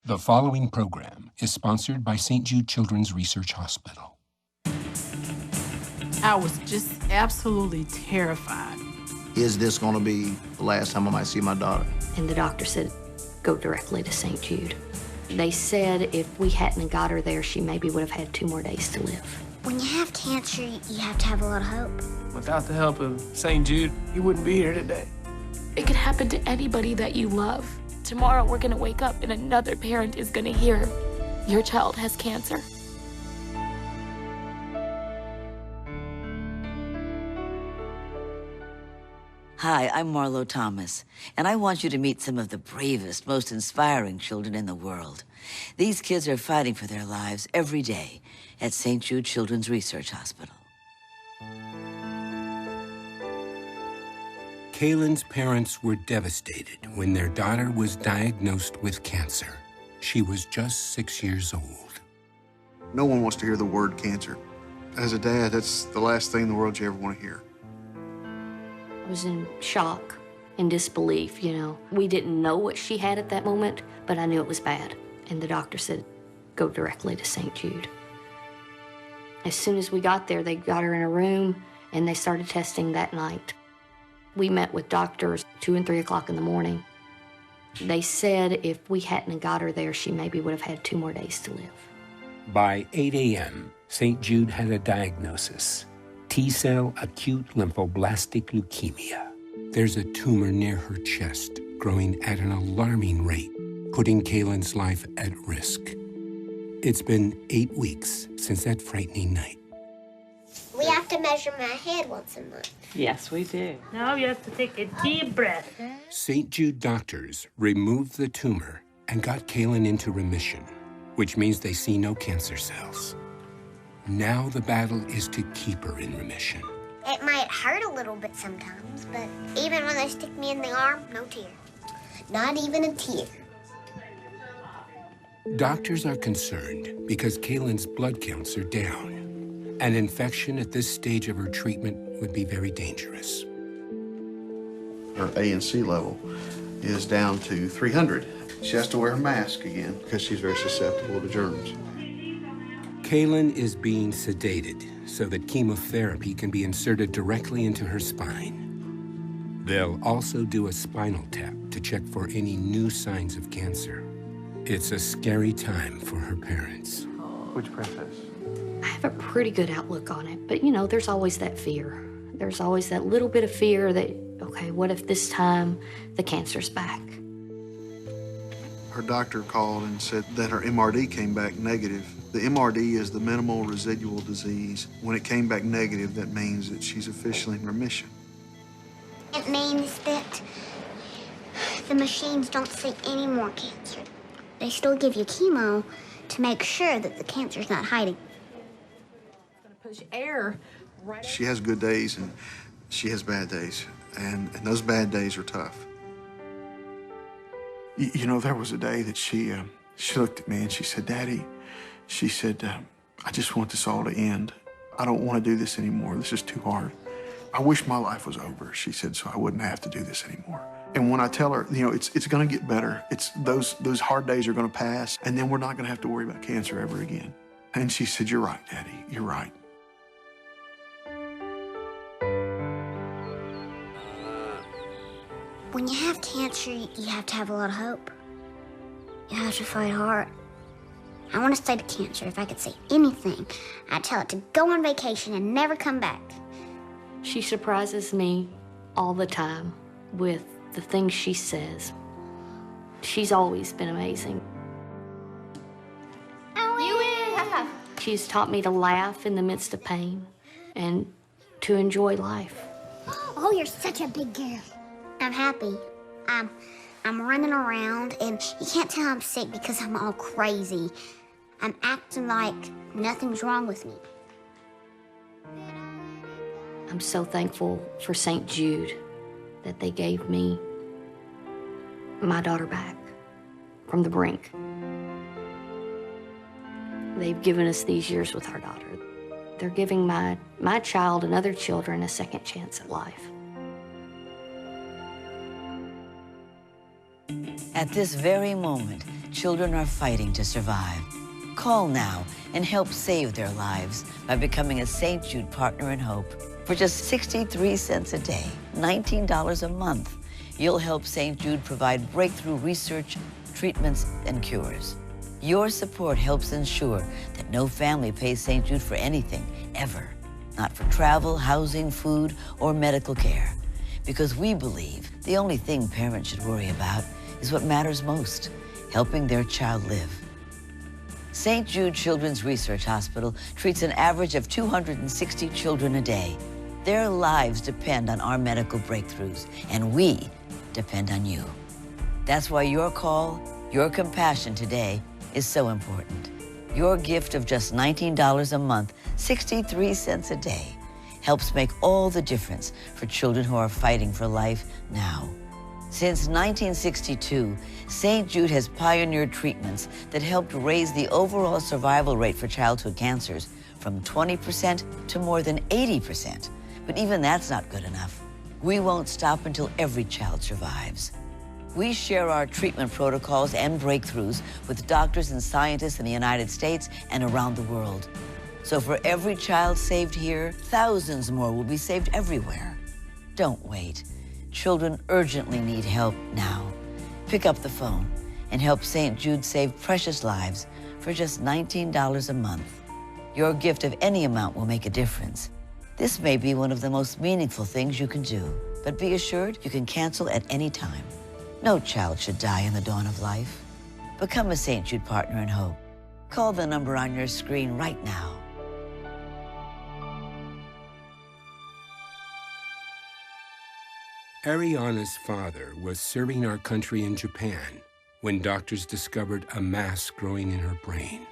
The following program is sponsored by St. Jude Children's Research Hospital. I was just absolutely terrified. Is this going to be the last time I might see my daughter? And the doctor said, go directly to St. Jude. They said if we hadn't got her there, she maybe would have had 2 more days to live. When you have cancer, you have to have a lot of hope. Without the help of St. Jude, you wouldn't be here today. It could happen to anybody that you love. Tomorrow we're gonna wake up and another parent is gonna hear your child has cancer. Hi, I'm Marlo Thomas, and I want you to meet some of the bravest, most inspiring children in the world. These kids are fighting for their lives every day at St. Jude Children's Research Hospital. Kaylin's parents were devastated when their daughter was diagnosed with cancer. She was just 6 years old. No one wants to hear the word cancer. As a dad, that's the last thing in the world you ever want to hear. I was in shock and disbelief, We didn't know what she had at that moment, but I knew it was bad. And the doctor said, go directly to St. Jude. As soon as we got there, they got her in a room and they started testing that night. We met with doctors 2 and 3 o'clock in the morning. They said if we hadn't got her there, she maybe would have had 2 more days to live. By 8 a.m., St. Jude had a diagnosis: T-cell acute lymphoblastic leukemia. There's a tumor near her chest, growing at an alarming rate, putting Kaylin's life at risk. It's been 8 weeks since that frightening night. We have to measure my head once a month. Yes, we do. Now you have to take a deep breath. St. Jude doctors removed the tumor and got Kaylin into remission, which means they see no cancer cells. Now the battle is to keep her in remission. It might hurt a little bit sometimes, but even when they stick me in the arm, no tear. Not even a tear. Doctors are concerned because Kaylin's blood counts are down. An infection at this stage of her treatment would be very dangerous. Her ANC level is down to 300. She has to wear a mask again because she's very susceptible to germs. Kaylin is being sedated so that chemotherapy can be inserted directly into her spine. They'll also do a spinal tap to check for any new signs of cancer. It's a scary time for her parents. Which princess? I have a pretty good outlook on it, but there's always that fear. There's always that little bit of fear that, okay, what if this time the cancer's back? Her doctor called and said that her MRD came back negative. The MRD is the minimal residual disease. When it came back negative, that means that she's officially in remission. It means that the machines don't see any more cancer. They still give you chemo to make sure that the cancer's not hiding. Push air right. She has good days and she has bad days, and those bad days are tough. There was a day that she looked at me and she said, Daddy, she said, I just want this all to end. I don't want to do this anymore. This is too hard. I wish my life was over, she said, so I wouldn't have to do this anymore. And when I tell her, it's going to get better. It's those hard days are going to pass, and then we're not going to have to worry about cancer ever again. And she said, you're right, Daddy, you're right. When you have cancer, you have to have a lot of hope. You have to fight hard. I want to say to cancer, if I could say anything, I'd tell it to go on vacation and never come back. She surprises me all the time with the things she says. She's always been amazing. She's taught me to laugh in the midst of pain and to enjoy life. Oh, you're such a big girl. I'm happy. I'm running around, and you can't tell I'm sick because I'm all crazy. I'm acting like nothing's wrong with me. I'm so thankful for St. Jude that they gave me my daughter back from the brink. They've given us these years with our daughter. They're giving my child and other children a second chance at life. At this very moment, children are fighting to survive. Call now and help save their lives by becoming a St. Jude Partner in Hope. For just 63 cents a day, $19 a month, you'll help St. Jude provide breakthrough research, treatments, and cures. Your support helps ensure that no family pays St. Jude for anything, ever. Not for travel, housing, food, or medical care. Because we believe the only thing parents should worry about is what matters most, helping their child live. St. Jude Children's Research Hospital treats an average of 260 children a day. Their lives depend on our medical breakthroughs, and we depend on you. That's why your call, your compassion today is so important. Your gift of just $19 a month, 63 cents a day, helps make all the difference for children who are fighting for life now. Since 1962, St. Jude has pioneered treatments that helped raise the overall survival rate for childhood cancers from 20% to more than 80%. But even that's not good enough. We won't stop until every child survives. We share our treatment protocols and breakthroughs with doctors and scientists in the United States and around the world. So for every child saved here, thousands more will be saved everywhere. Don't wait. Children urgently need help now. Pick up the phone and help St. Jude save precious lives for just $19 a month. Your gift of any amount will make a difference. This may be one of the most meaningful things you can do, but be assured you can cancel at any time. No child should die in the dawn of life. Become a St. Jude Partner in Hope. Call the number on your screen right now. Ariana's father was serving our country in Japan when doctors discovered a mass growing in her brain.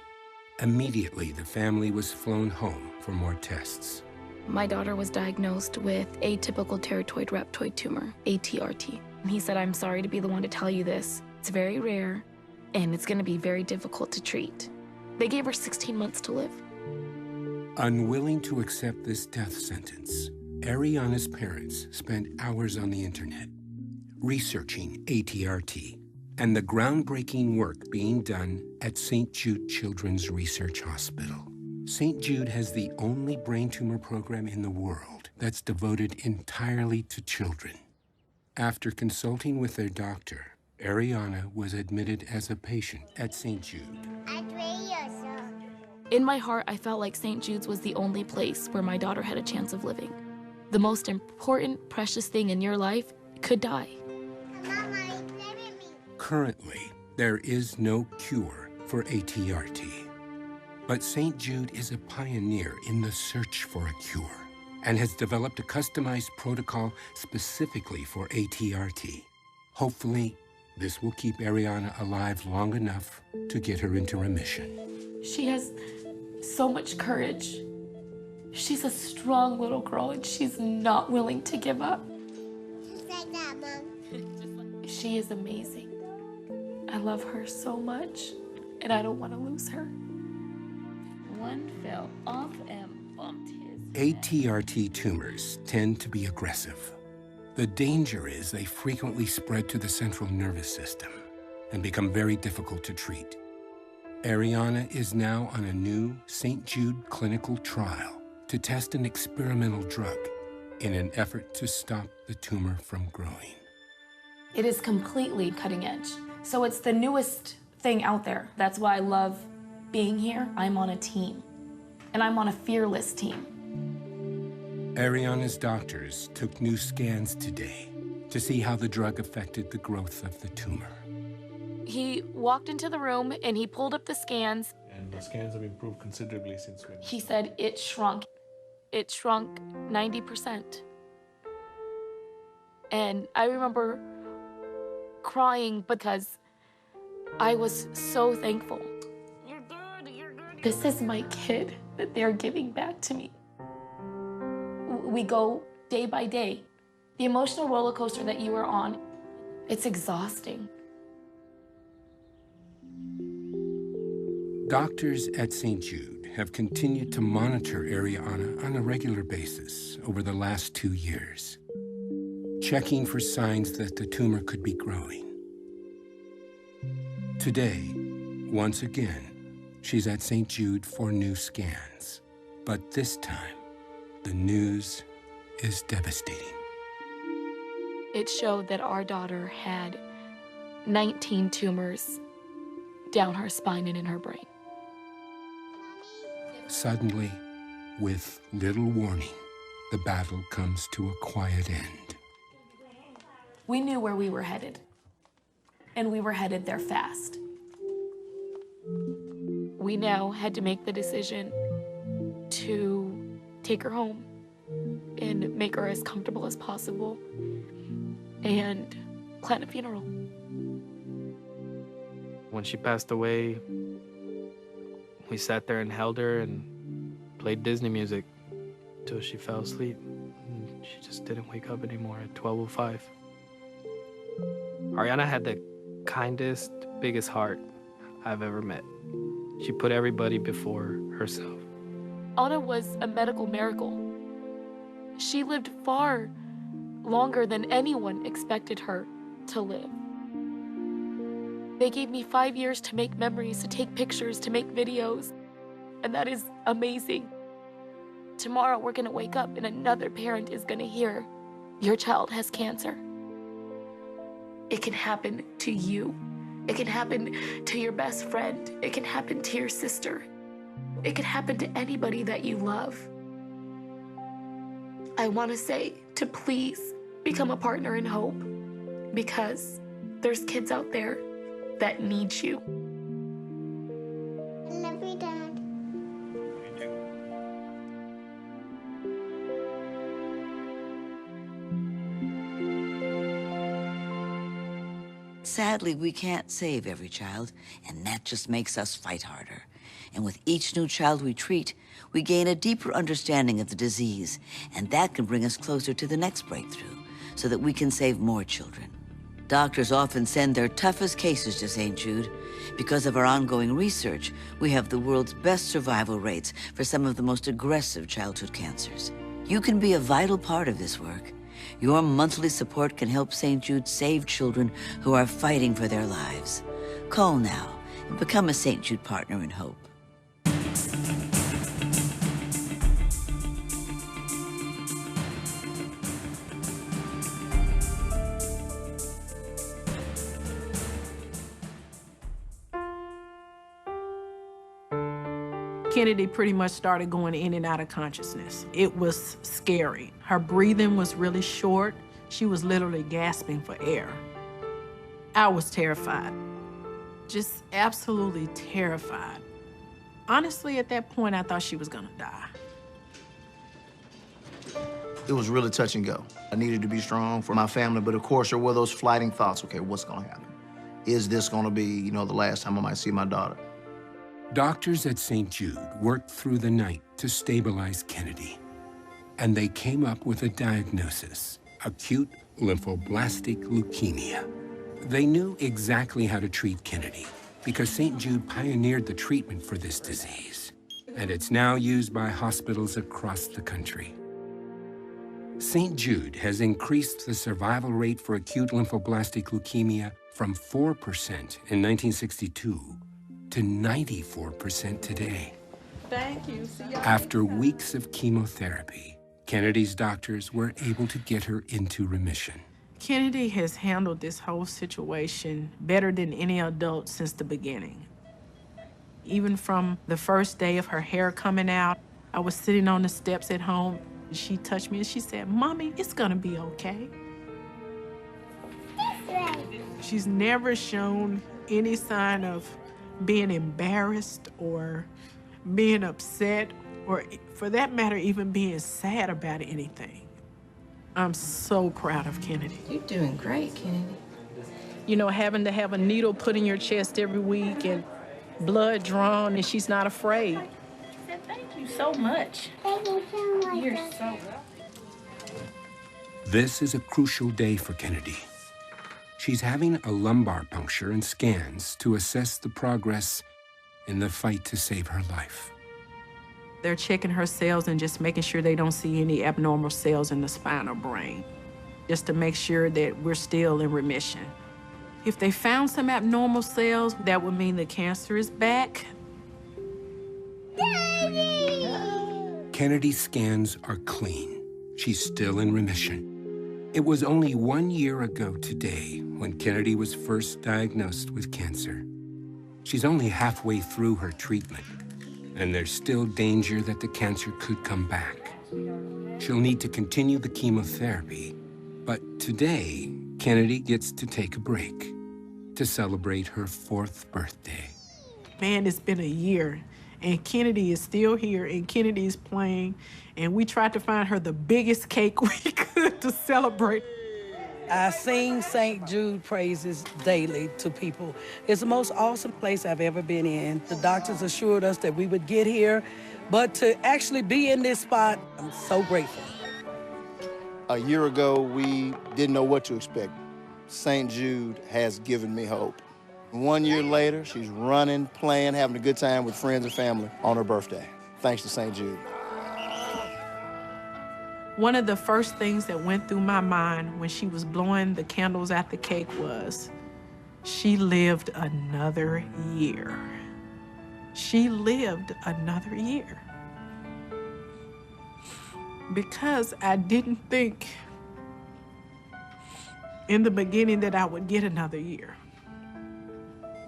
Immediately, the family was flown home for more tests. My daughter was diagnosed with atypical teratoid rhabdoid tumor, ATRT. He said, "I'm sorry to be the one to tell you this. It's very rare, and it's going to be very difficult to treat." They gave her 16 months to live. Unwilling to accept this death sentence, Ariana's parents spent hours on the internet researching ATRT and the groundbreaking work being done at St. Jude Children's Research Hospital. St. Jude has the only brain tumor program in the world that's devoted entirely to children. After consulting with their doctor, Ariana was admitted as a patient at St. Jude. In my heart, I felt like St. Jude's was the only place where my daughter had a chance of living. The most important, precious thing in your life could die. Currently, there is no cure for ATRT. But St. Jude is a pioneer in the search for a cure and has developed a customized protocol specifically for ATRT. Hopefully, this will keep Ariana alive long enough to get her into remission. She has so much courage. She's a strong little girl, and she's not willing to give up. Just like that, Mom. She is amazing. I love her so much, and I don't want to lose her. One fell off and bumped his head. ATRT tumors tend to be aggressive. The danger is they frequently spread to the central nervous system and become very difficult to treat. Ariana is now on a new St. Jude clinical trial to test an experimental drug in an effort to stop the tumor from growing. It is completely cutting edge. So it's the newest thing out there. That's why I love being here. I'm on a team, and I'm on a fearless team. Ariana's doctors took new scans today to see how the drug affected the growth of the tumor. He walked into the room and he pulled up the scans. And the scans have improved considerably since when? He said it shrunk. It shrunk 90%. And I remember crying because I was so thankful. This is my kid that they're giving back to me. We go day by day. The emotional roller coaster that you are on, it's exhausting. Doctors at St. Jude have continued to monitor Ariana on a regular basis over the last 2 years, checking for signs that the tumor could be growing. Today, Once again, she's at St. Jude for new scans. But this time, the news is devastating. It showed that our daughter had 19 tumors down her spine and in her brain. Suddenly, with little warning, the battle comes to a quiet end. We knew where we were headed, and we were headed there fast. We now had to make the decision to take her home and make her as comfortable as possible and plan a funeral. When she passed away, we sat there and held her and played Disney music till she fell asleep. And she just didn't wake up anymore at 12:05. Ariana had the kindest, biggest heart I've ever met. She put everybody before herself. Anna was a medical miracle. She lived far longer than anyone expected her to live. They gave me 5 years to make memories, to take pictures, to make videos, and that is amazing. Tomorrow we're gonna wake up and another parent is gonna hear, your child has cancer. It can happen to you. It can happen to your best friend. It can happen to your sister. It can happen to anybody that you love. I want to say to please become a partner in hope, because there's kids out there that need you. I love you, Dad. Sadly, we can't save every child, and that just makes us fight harder. And with each new child we treat, we gain a deeper understanding of the disease, and that can bring us closer to the next breakthrough, so that we can save more children. Doctors often send their toughest cases to St. Jude. Because of our ongoing research, we have the world's best survival rates for some of the most aggressive childhood cancers. You can be a vital part of this work. Your monthly support can help St. Jude save children who are fighting for their lives. Call now and become a St. Jude Partner in Hope. Kennedy pretty much started going in and out of consciousness. It was scary. Her breathing was really short. She was literally gasping for air. I was terrified, just absolutely terrified. Honestly, at that point, I thought she was gonna die. It was really touch and go. I needed to be strong for my family, but of course there were those flighting thoughts. Okay, what's gonna happen? Is this gonna be, the last time I might see my daughter? Doctors at St. Jude worked through the night to stabilize Kennedy, and they came up with a diagnosis: acute lymphoblastic leukemia. They knew exactly how to treat Kennedy because St. Jude pioneered the treatment for this disease, and it's now used by hospitals across the country. St. Jude has increased the survival rate for acute lymphoblastic leukemia from 4% in 1962 to 94% today. Thank you. After weeks of chemotherapy, Kennedy's doctors were able to get her into remission. Kennedy has handled this whole situation better than any adult since the beginning. Even from the first day of her hair coming out, I was sitting on the steps at home. She touched me and she said, "Mommy, it's gonna be okay." She's never shown any sign of being embarrassed or being upset, or for that matter, even being sad about anything. I'm so proud of Kennedy. You're doing great, Kennedy. Having to have a needle put in your chest every week and blood drawn, and she's not afraid. She said, thank you so much. Thank you so much. You're so This is a crucial day for Kennedy. She's having a lumbar puncture and scans to assess the progress in the fight to save her life. They're checking her cells and just making sure they don't see any abnormal cells in the spine or brain, just to make sure that we're still in remission. If they found some abnormal cells, that would mean the cancer is back. Kennedy's scans are clean. She's still in remission. It was only 1 year ago today when Kennedy was first diagnosed with cancer. She's only halfway through her treatment, and there's still danger that the cancer could come back. She'll need to continue the chemotherapy, but today, Kennedy gets to take a break to celebrate her 4th birthday. Man, it's been a year, and Kennedy is still here, and Kennedy is playing, and we tried to find her the biggest cake we could to celebrate. I sing St. Jude praises daily to people. It's the most awesome place I've ever been in. The doctors assured us that we would get here, but to actually be in this spot, I'm so grateful. A year ago, we didn't know what to expect. St. Jude has given me hope. 1 year later, she's running, playing, having a good time with friends and family on her birthday, thanks to St. Jude. One of the first things that went through my mind when she was blowing the candles at the cake was, she lived another year. She lived another year. Because I didn't think in the beginning that I would get another year.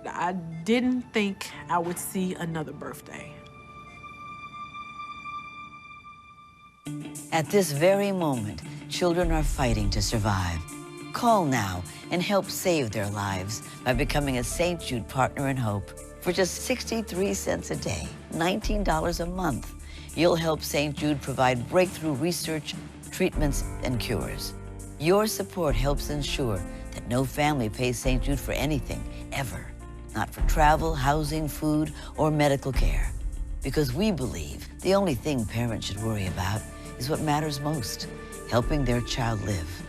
I didn't think I would see another birthday. At this very moment, children are fighting to survive. Call now and help save their lives by becoming a St. Jude Partner in Hope. For just 63 cents a day, $19 a month, you'll help St. Jude provide breakthrough research, treatments, and cures. Your support helps ensure that no family pays St. Jude for anything, ever. Not for travel, housing, food, or medical care. Because we believe the only thing parents should worry about is what matters most, helping their child live.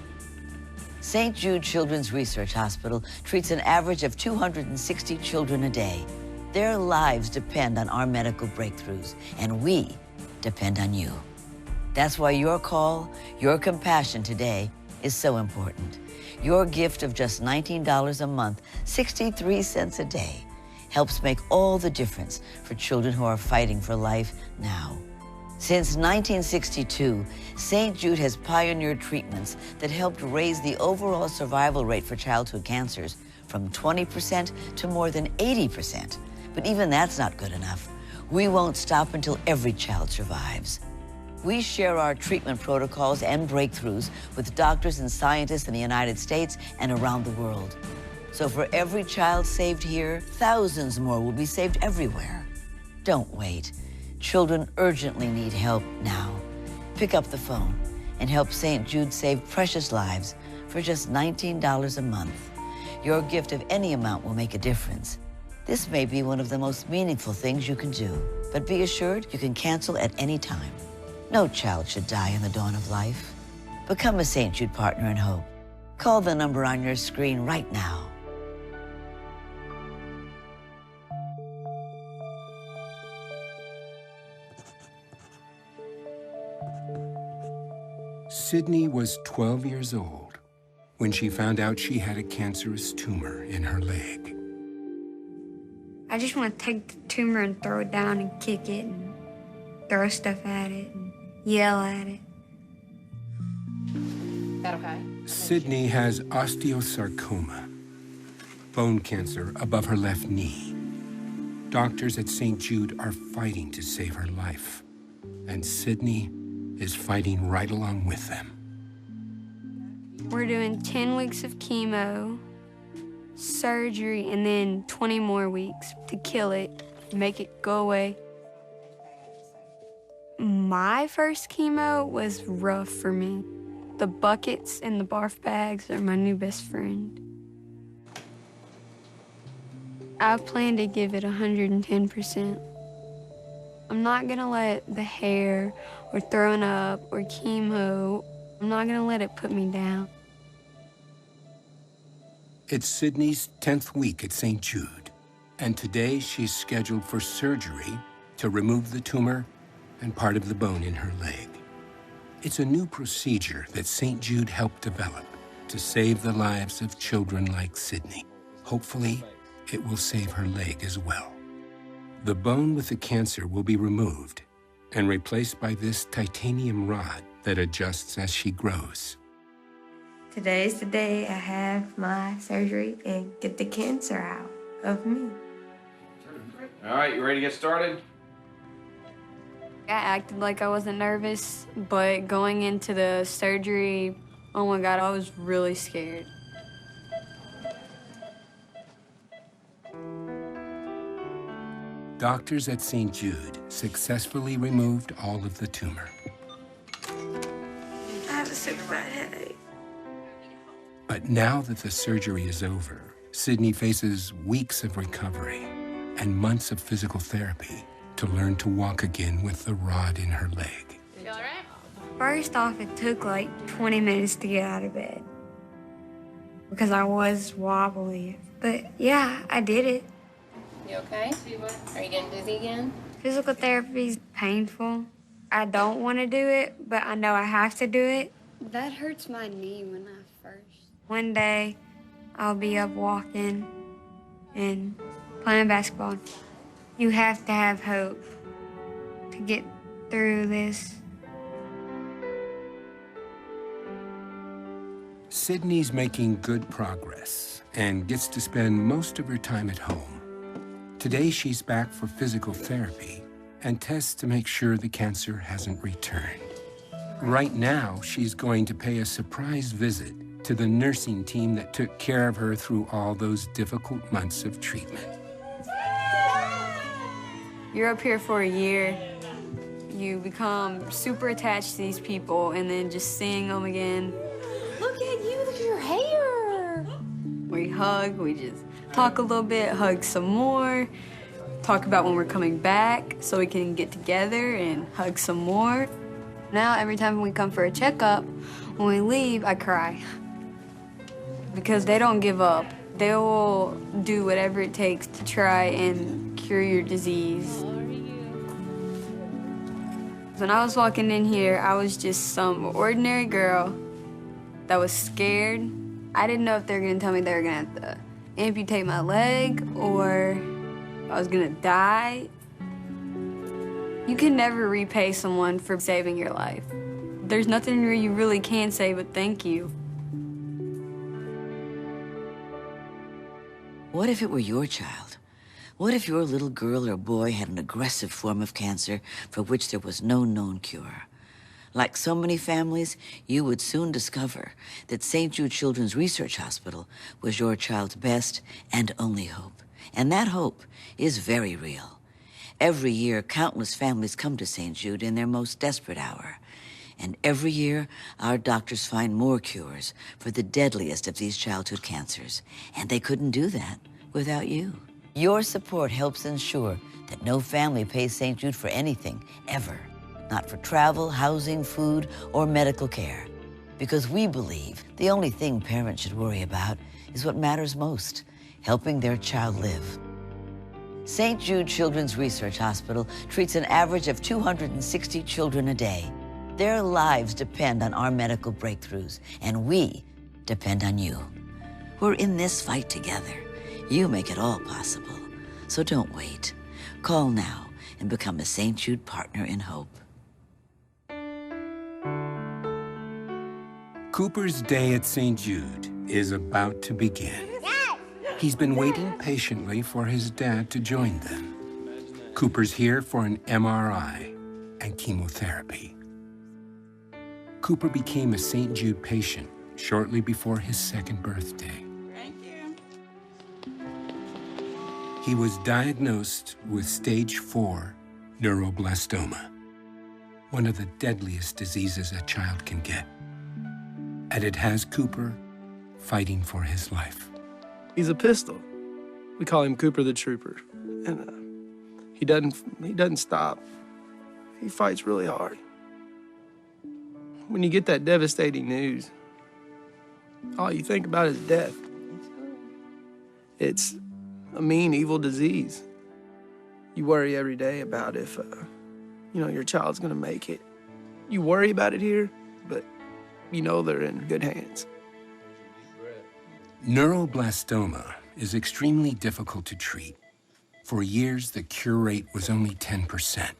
St. Jude Children's Research Hospital treats an average of 260 children a day. Their lives depend on our medical breakthroughs, and we depend on you. That's why your call, your compassion today is so important. Your gift of just $19 a month, 63 cents a day, helps make all the difference for children who are fighting for life now. Since 1962, St. Jude has pioneered treatments that helped raise the overall survival rate for childhood cancers from 20% to more than 80%. But even that's not good enough. We won't stop until every child survives. We share our treatment protocols and breakthroughs with doctors and scientists in the United States and around the world. So for every child saved here, thousands more will be saved everywhere. Don't wait. Children urgently need help now. Pick up the phone and help St. Jude save precious lives for just $19 a month. Your gift of any amount will make a difference. This may be one of the most meaningful things you can do, but be assured you can cancel at any time. No child should die in the dawn of life. Become a St. Jude Partner in Hope. Call the number on your screen right now. Sydney was 12 years old when she found out she had a cancerous tumor in her leg. I just want to take the tumor and throw it down and kick it and throw stuff at it and yell at it. Is that okay? Sydney has osteosarcoma, bone cancer above her left knee. Doctors at St. Jude are fighting to save her life, and Sydney is fighting right along with them. We're doing 10 weeks of chemo, surgery, and then 20 more weeks to kill it, make it go away. My first chemo was rough for me. The buckets and the barf bags are my new best friend. I plan to give it 110%. I'm not gonna let the hair or throwing up or chemo, I'm not gonna let it put me down. It's Sydney's 10th week at St. Jude, and today she's scheduled for surgery to remove the tumor and part of the bone in her leg. It's a new procedure that St. Jude helped develop to save the lives of children like Sydney. Hopefully, it will save her leg as well. The bone with the cancer will be removed and replaced by this titanium rod that adjusts as she grows. Today's the day I have my surgery and get the cancer out of me. All right, you ready to get started? I acted like I wasn't nervous, but going into the surgery, oh my God, I was really scared. Doctors at St. Jude successfully removed all of the tumor. I have a super bad headache. But now that the surgery is over, Sydney faces weeks of recovery and months of physical therapy to learn to walk again with the rod in her leg. You all right? First off, it took like 20 minutes to get out of bed because I was wobbly. But yeah, I did it. You okay? Are you getting dizzy again? Physical therapy is painful. I don't want to do it, but I know I have to do it. That hurts my knee when I first. One day, I'll be up walking and playing basketball. You have to have hope to get through this. Sydney's making good progress and gets to spend most of her time at home. Today, she's back for physical therapy and tests to make sure the cancer hasn't returned. Right now, she's going to pay a surprise visit to the nursing team that took care of her through all those difficult months of treatment. You're up here for a year. You become super attached to these people, and then just seeing them again. Look at you, look at your hair. We hug, we just talk a little bit, hug some more, talk about when we're coming back so we can get together and hug some more. Now, every time we come for a checkup, when we leave, I cry. Because they don't give up. They will do whatever it takes to try and cure your disease. When I was walking in here, I was just some ordinary girl that was scared. I didn't know if they were gonna tell me they were gonna have to amputate my leg or I was gonna die. You can never repay someone for saving your life. There's nothing you really can say but thank you. What if it were your child? What if your little girl or boy had an aggressive form of cancer for which there was no known cure? Like so many families, you would soon discover that St. Jude Children's Research Hospital was your child's best and only hope. And that hope is very real. Every year, countless families come to St. Jude in their most desperate hour. And every year, our doctors find more cures for the deadliest of these childhood cancers. And they couldn't do that without you. Your support helps ensure that no family pays St. Jude for anything, ever. Not for travel, housing, food, or medical care. Because we believe the only thing parents should worry about is what matters most, helping their child live. St. Jude Children's Research Hospital treats an average of 260 children a day. Their lives depend on our medical breakthroughs, and we depend on you. We're in this fight together. You make it all possible. So don't wait. Call now and become a St. Jude partner in hope. Cooper's day at St. Jude is about to begin. He's been waiting patiently for his dad to join them. Cooper's here for an MRI and chemotherapy. Cooper became a St. Jude patient shortly before his second birthday. Thank you. He was diagnosed with stage 4 neuroblastoma, one of the deadliest diseases a child can get. And it has Cooper fighting for his life. He's a pistol. We call him Cooper the Trooper. And he doesn't stop. He fights really hard. When you get that devastating news, all you think about is death. It's a mean, evil disease. You worry every day about if, your child's gonna make it. You worry about it here, but you know they're in good hands. Neuroblastoma is extremely difficult to treat. For years, the cure rate was only 10%.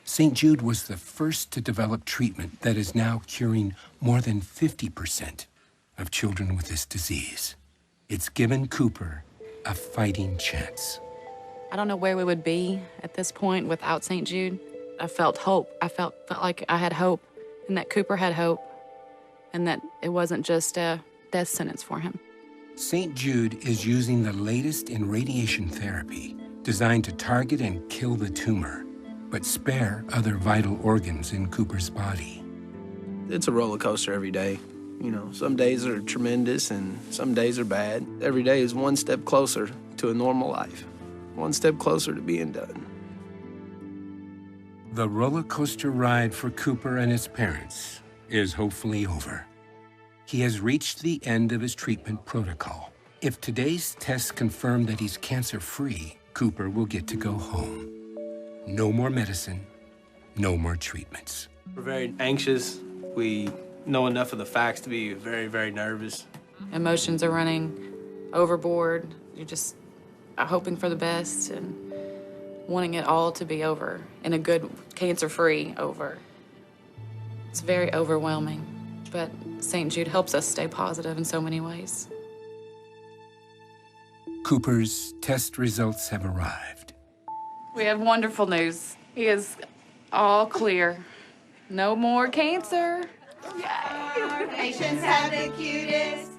St. Jude was the first to develop treatment that is now curing more than 50% of children with this disease. It's given Cooper a fighting chance. I don't know where we would be at this point without St. Jude. I felt hope. I felt like I had hope, and that Cooper had hope, and that it wasn't just a death sentence for him. St. Jude is using the latest in radiation therapy designed to target and kill the tumor, but spare other vital organs in Cooper's body. It's a roller coaster every day. You know, some days are tremendous and some days are bad. Every day is one step closer to a normal life, one step closer to being done. The roller coaster ride for Cooper and his parents is hopefully over. He has reached the end of his treatment protocol. If today's tests confirm that he's cancer-free, Cooper will get to go home. No more medicine, no more treatments. We're very anxious. We know enough of the facts to be very, very nervous. Emotions are running overboard. You're just hoping for the best and wanting it all to be over, in a good, cancer-free over. It's very overwhelming, but St. Jude helps us stay positive in so many ways. Cooper's test results have arrived. We have wonderful news. He is all clear. No more cancer. Our patients have the cutest.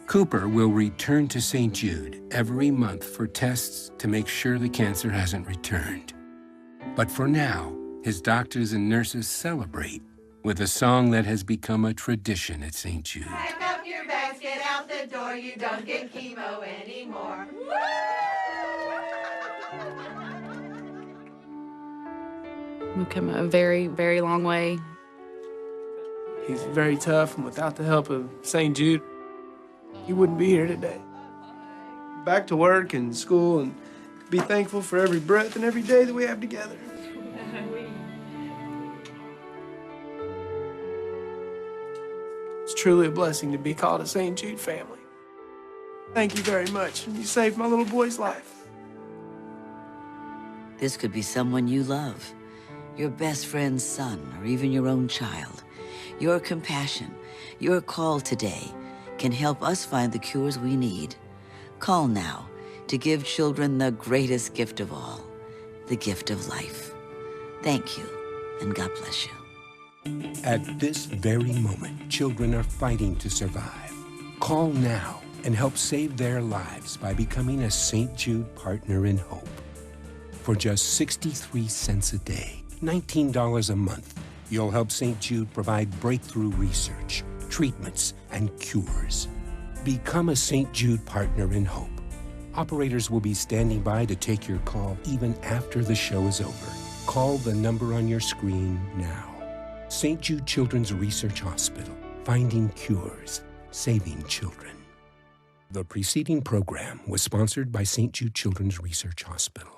Cooper will return to St. Jude every month for tests to make sure the cancer hasn't returned. But for now, his doctors and nurses celebrate with a song that has become a tradition at St. Jude. Pack up your bags, get out the door, you don't get chemo anymore. We've come a very, very long way. He's very tough, and without the help of St. Jude, he wouldn't be here today. Back to work and school, and be thankful for every breath and every day that we have together. It's truly a blessing to be called a St. Jude family. Thank you very much. You saved my little boy's life. This could be someone you love, your best friend's son, or even your own child. Your compassion, your call today can help us find the cures we need. Call now to give children the greatest gift of all, the gift of life. Thank you, and God bless you. At this very moment, children are fighting to survive. Call now and help save their lives by becoming a St. Jude Partner in Hope. For just 63 cents a day, $19 a month, you'll help St. Jude provide breakthrough research, treatments, and cures. Become a St. Jude Partner in Hope. Operators will be standing by to take your call even after the show is over. Call the number on your screen now. St. Jude Children's Research Hospital, finding cures, saving children. The preceding program was sponsored by St. Jude Children's Research Hospital.